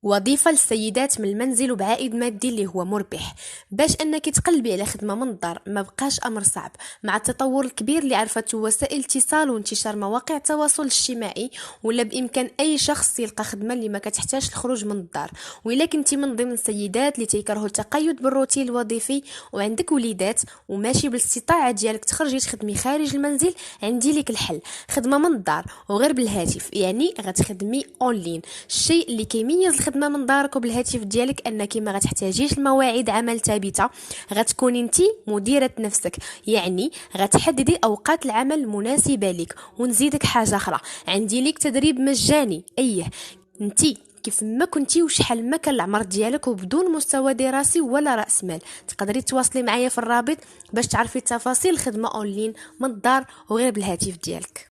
وظيفة للسيدات من المنزل وبعائد مادي اللي هو مربح. باش انك تقلبي على خدمة من الدار ما بقاش امر صعب مع التطور الكبير اللي عرفته وسائل الاتصال وانتشار مواقع التواصل الاجتماعي. ولا بامكان اي شخص يلقى خدمة اللي ما كتحتاج الخروج من الدار. وإلا كنتي من ضمن السيدات اللي تيكرهوا التقيد بالروتين الوظيفي وعندك وليدات وماشي بالاستطاعة ديالك تخرجي تخدمي خارج المنزل، عندي لك الحل. خدمة من الدار وغير بالهاتف، يعني غتخدمي اونلاين. الشيء اللي كيميز الخدمه من دارك وبالهاتف ديالك انك ما غتحتاجيش المواعيد عمل ثابته، غتكوني انتي مديره نفسك، يعني غتحددي اوقات العمل المناسبه لك. ونزيدك حاجه اخرى، عندي لك تدريب مجاني انتي كيف ما كنتي وشحال ما كان العمر ديالك وبدون مستوى دراسي ولا راس مال. تقدري تواصلي معايا في الرابط باش تعرفي تفاصيل الخدمه اونلاين من الدار وغير بالهاتف ديالك.